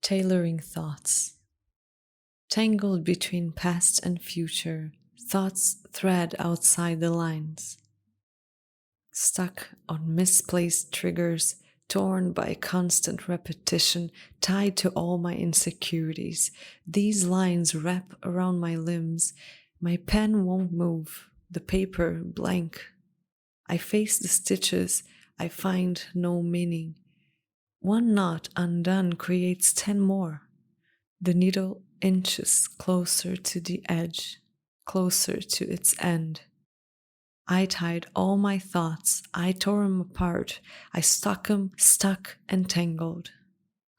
Tailoring thoughts. Tangled between past and future, thoughts thread outside the lines. Stuck on misplaced triggers, torn by constant repetition, tied to all my insecurities. These lines wrap around my limbs. My pen won't move, the paper blank. I face the stitches, I find no meaning. One knot undone creates 10 more. The needle inches closer to the edge, closer to its end. I tied all my thoughts, I tore them apart, I stuck and tangled.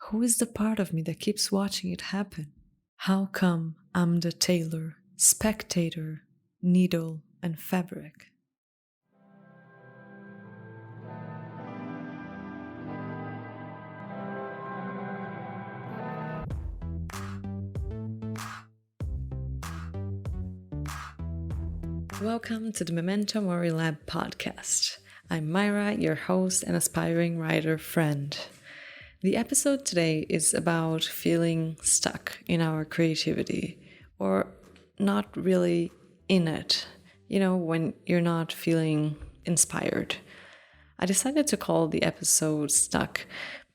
Who is the part of me that keeps watching it happen? How come I'm the tailor, spectator, needle, and fabric? Welcome to the Memento Mori Lab podcast. I'm Myra, your host and aspiring writer friend. The episode today is about feeling stuck in our creativity, or not really in it. You know, when you're not feeling inspired. I decided to call the episode Stuck,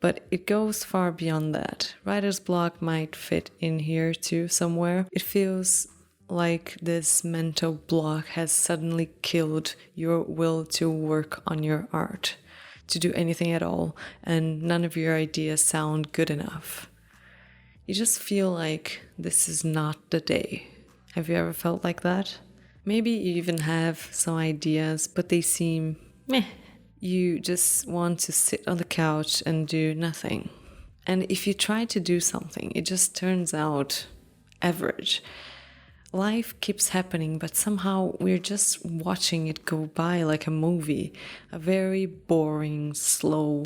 but it goes far beyond that. Writer's block might fit in here too somewhere. It feels like this mental block has suddenly killed your will to work on your art, to do anything at all, and none of your ideas sound good enough. You just feel like this is not the day. Have you ever felt like that? Maybe you even have some ideas, but they seem meh. You just want to sit on the couch and do nothing. And if you try to do something, it just turns out average. Life keeps happening, but somehow we're just watching it go by like a movie. A very boring, slow,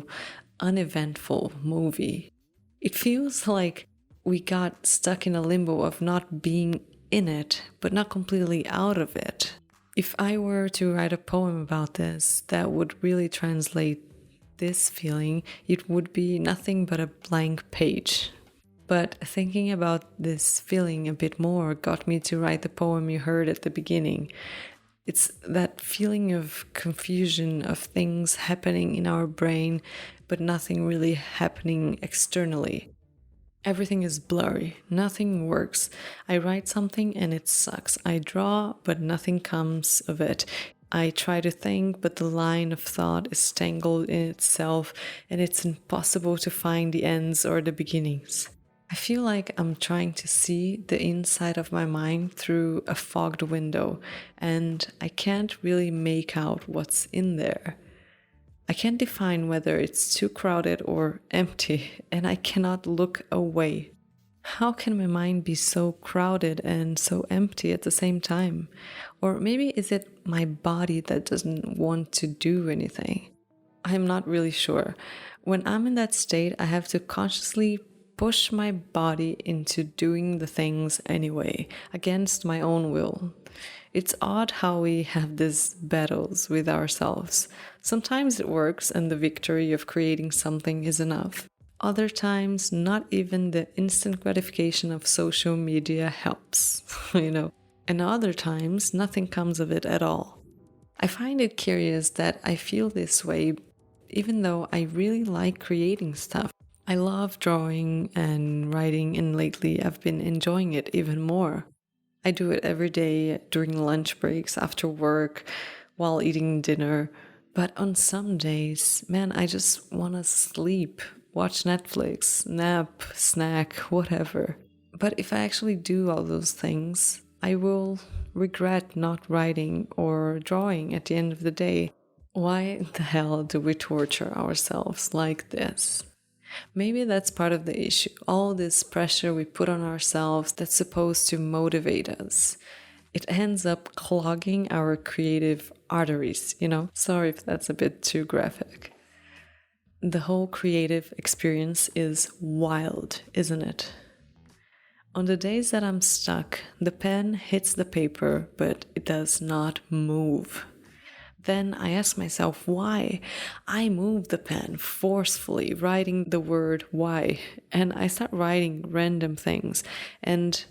uneventful movie. It feels like we got stuck in a limbo of not being in it, but not completely out of it. If I were to write a poem about this, that would really translate this feeling. It would be nothing but a blank page. But thinking about this feeling a bit more got me to write the poem you heard at the beginning. It's that feeling of confusion, of things happening in our brain, but nothing really happening externally. Everything is blurry, nothing works. I write something and it sucks. I draw, but nothing comes of it. I try to think, but the line of thought is tangled in itself, and it's impossible to find the ends or the beginnings. I feel like I'm trying to see the inside of my mind through a fogged window, and I can't really make out what's in there. I can't define whether it's too crowded or empty, and I cannot look away. How can my mind be so crowded and so empty at the same time? Or maybe is it my body that doesn't want to do anything? I'm not really sure. When I'm in that state, I have to consciously push my body into doing the things anyway, against my own will. It's odd how we have these battles with ourselves. Sometimes it works and the victory of creating something is enough. Other times, not even the instant gratification of social media helps, And other times, nothing comes of it at all. I find it curious that I feel this way even though I really like creating stuff. I love drawing and writing, and lately I've been enjoying it even more. I do it every day during lunch breaks, after work, while eating dinner. But on some days, man, I just want to sleep, watch Netflix, nap, snack, whatever. But if I actually do all those things, I will regret not writing or drawing at the end of the day. Why the hell do we torture ourselves like this? Maybe that's part of the issue. All this pressure we put on ourselves that's supposed to motivate us. It ends up clogging our creative arteries, Sorry if that's a bit too graphic. The whole creative experience is wild, isn't it? On the days that I'm stuck, the pen hits the paper, but it does not move. Then I ask myself why. I move the pen forcefully, writing the word why, and I start writing random things. And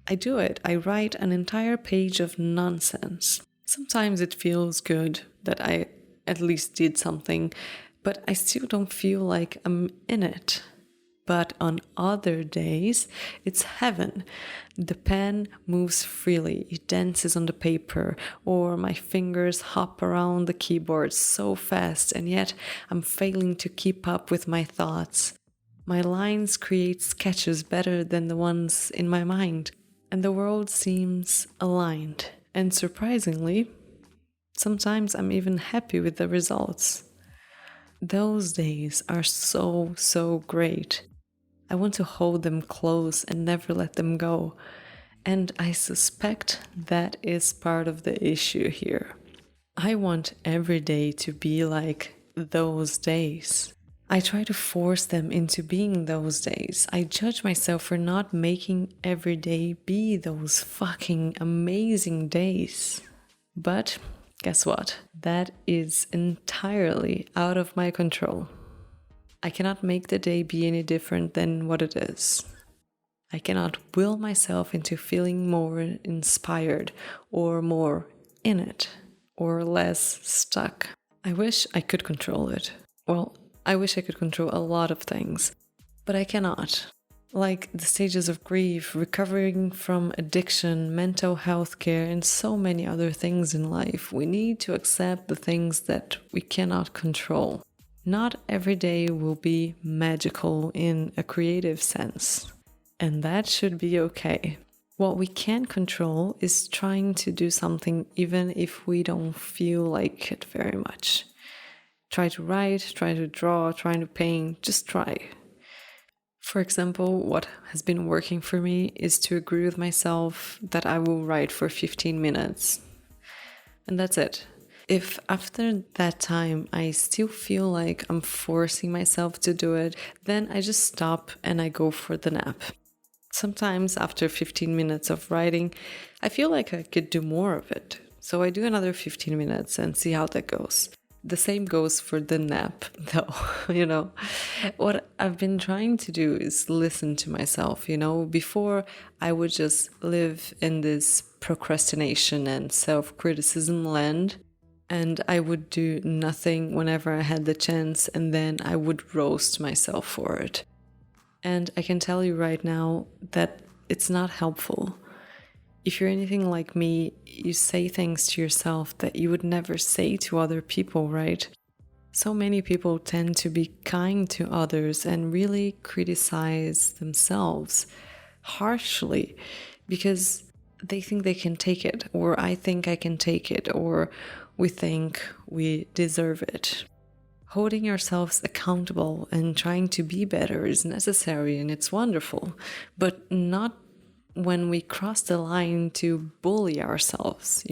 I do it. I write an entire page of nonsense. Sometimes it feels good that I at least did something, but I still don't feel like I'm in it. But on other days, it's heaven. The pen moves freely, it dances on the paper, or my fingers hop around the keyboard so fast, and yet I'm failing to keep up with my thoughts. My lines create sketches better than the ones in my mind, and the world seems aligned. And surprisingly, sometimes I'm even happy with the results. Those days are so great. I want to hold them close and never let them go. And I suspect that is part of the issue here. I want every day to be like those days. I try to force them into being those days. I judge myself for not making every day be those fucking amazing days. But guess what? That is entirely out of my control. I cannot make the day be any different than what it is. I cannot will myself into feeling more inspired or more in it or less stuck. I wish I could control it. Well, I wish I could control a lot of things, but I cannot. Like the stages of grief, recovering from addiction, mental health care, and so many other things in life, we need to accept the things that we cannot control. Not every day will be magical in a creative sense, and that should be okay. What we can control is trying to do something even if we don't feel like it very much. Try to write, try to draw, try to paint, just try. For example, what has been working for me is to agree with myself that I will write for 15 minutes. And that's it. If after that time I still feel like I'm forcing myself to do it, then I just stop and I go for the nap. Sometimes after 15 minutes of writing, I feel like I could do more of it. So I do another 15 minutes and see how that goes. The same goes for the nap, though, What I've been trying to do is listen to myself, Before, I would just live in this procrastination and self-criticism land, and I would do nothing whenever I had the chance, and then I would roast myself for it. And I can tell you right now that it's not helpful. If you're anything like me, you say things to yourself that you would never say to other people, right? So many people tend to be kind to others and really criticize themselves harshly because they think they can take it, or I think I can take it, or we think we deserve it. Holding ourselves accountable and trying to be better is necessary and it's wonderful, but not when we cross the line to bully ourselves,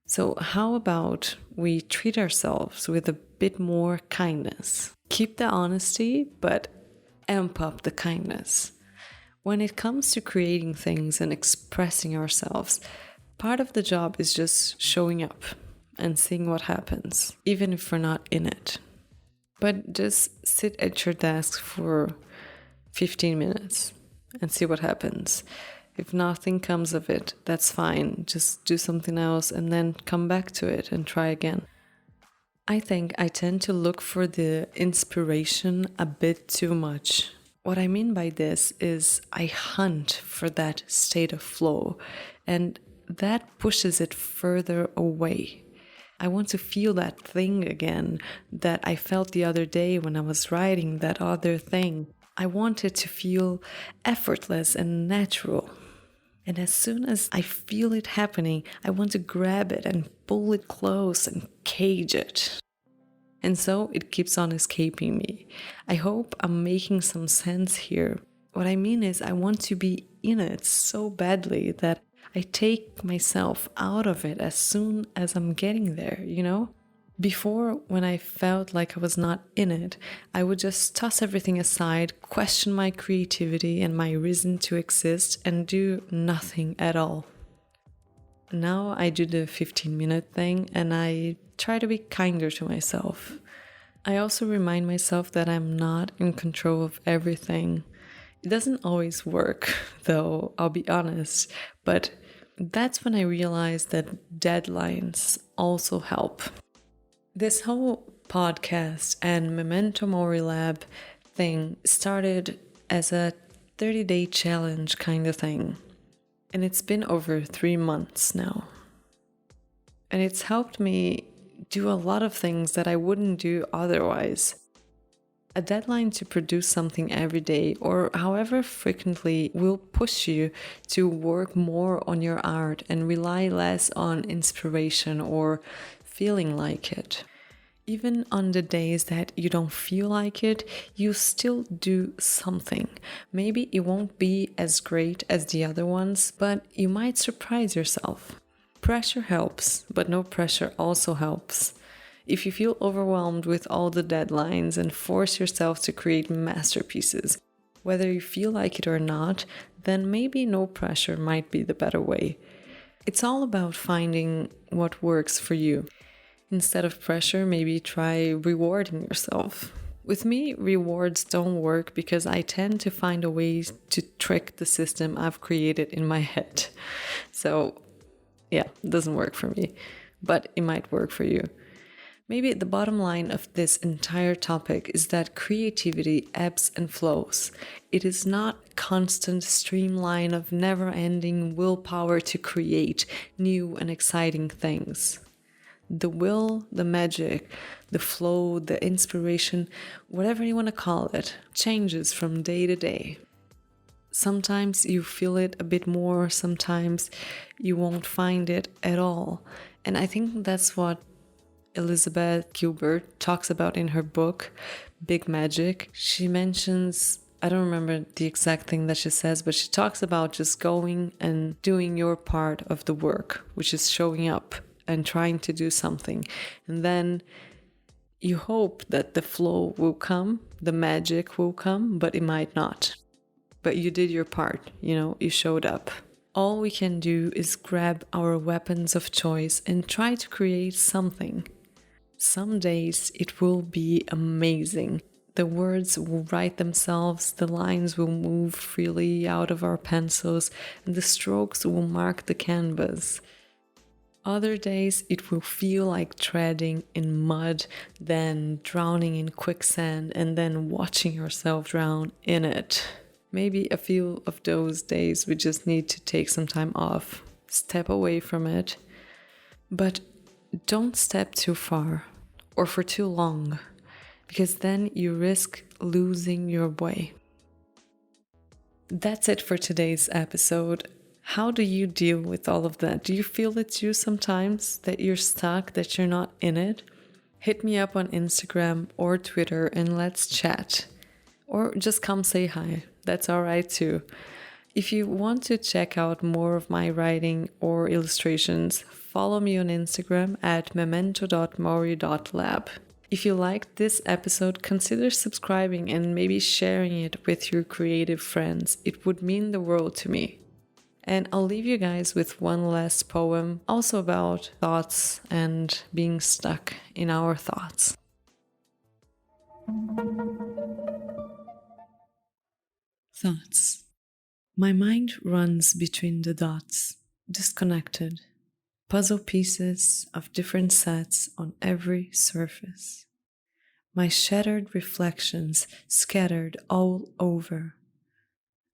So how about we treat ourselves with a bit more kindness? Keep the honesty, but amp up the kindness. When it comes to creating things and expressing ourselves, part of the job is just showing up and seeing what happens, even if we're not in it. But just sit at your desk for 15 minutes and see what happens. If nothing comes of it, that's fine. Just do something else and then come back to it and try again. I think I tend to look for the inspiration a bit too much. What I mean by this is I hunt for that state of flow, and that pushes it further away. I want to feel that thing again that I felt the other day when I was writing that other thing. I want it to feel effortless and natural. And as soon as I feel it happening, I want to grab it and pull it close and cage it. And so it keeps on escaping me. I hope I'm making some sense here. What I mean is I want to be in it so badly that I take myself out of it as soon as I'm getting there, Before, when I felt like I was not in it, I would just toss everything aside, question my creativity and my reason to exist, and do nothing at all. Now I do the 15-minute thing and I try to be kinder to myself. I also remind myself that I'm not in control of everything. It doesn't always work, though, I'll be honest, but that's when I realized that deadlines also help. This whole podcast and Memento Mori Lab thing started as a 30-day challenge kind of thing. And it's been over 3 months now. And it's helped me do a lot of things that I wouldn't do otherwise. A deadline to produce something every day or however frequently will push you to work more on your art and rely less on inspiration or feeling like it. Even on the days that you don't feel like it, you still do something. Maybe it won't be as great as the other ones, but you might surprise yourself. Pressure helps, but no pressure also helps. If you feel overwhelmed with all the deadlines and force yourself to create masterpieces, whether you feel like it or not, then maybe no pressure might be the better way. It's all about finding what works for you. Instead of pressure, maybe try rewarding yourself. With me, rewards don't work because I tend to find a way to trick the system I've created in my head. So, yeah, it doesn't work for me, but it might work for you. Maybe the bottom line of this entire topic is that creativity ebbs and flows. It is not a constant streamline of never-ending willpower to create new and exciting things. The will, the magic, the flow, the inspiration, whatever you want to call it, changes from day to day. Sometimes you feel it a bit more, sometimes you won't find it at all. And I think that's what Elizabeth Gilbert talks about in her book, Big Magic. She mentions, I don't remember the exact thing that she says, but she talks about just going and doing your part of the work, which is showing up and trying to do something. And then you hope that the flow will come, the magic will come, but it might not. But you did your part, you showed up. All we can do is grab our weapons of choice and try to create something. Some days it will be amazing. The words will write themselves, the lines will move freely out of our pencils, and the strokes will mark the canvas. Other days it will feel like treading in mud, then drowning in quicksand, and then watching yourself drown in it. Maybe a few of those days we just need to take some time off, step away from it. But don't step too far or for too long, because then you risk losing your way. That's it for today's episode. How do you deal with all of that? Do you feel it too sometimes, that you're stuck, that you're not in it? Hit me up on Instagram or Twitter and let's chat. Or just come say hi. That's all right too. If you want to check out more of my writing or illustrations, follow me on Instagram at memento.mori.lab. If you liked this episode, consider subscribing and maybe sharing it with your creative friends. It would mean the world to me. And I'll leave you guys with one last poem, also about thoughts and being stuck in our thoughts. Thoughts. My mind runs between the dots, disconnected, puzzle pieces of different sets on every surface. My shattered reflections scattered all over.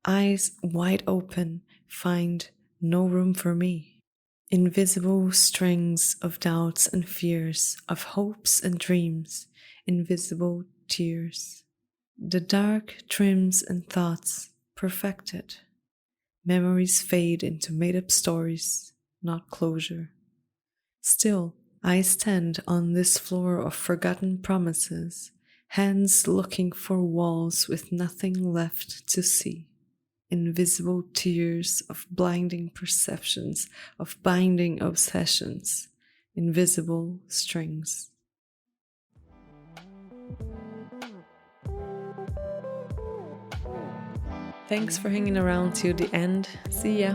Eyes wide open find no room for me. Invisible strings of doubts and fears, of hopes and dreams, invisible tears. The dark trims and thoughts perfected. Memories fade into made-up stories, not closure. Still, I stand on this floor of forgotten promises, hands looking for walls with nothing left to see. Invisible tears of blinding perceptions, of binding obsessions, invisible strings. Thanks for hanging around till the end. See ya!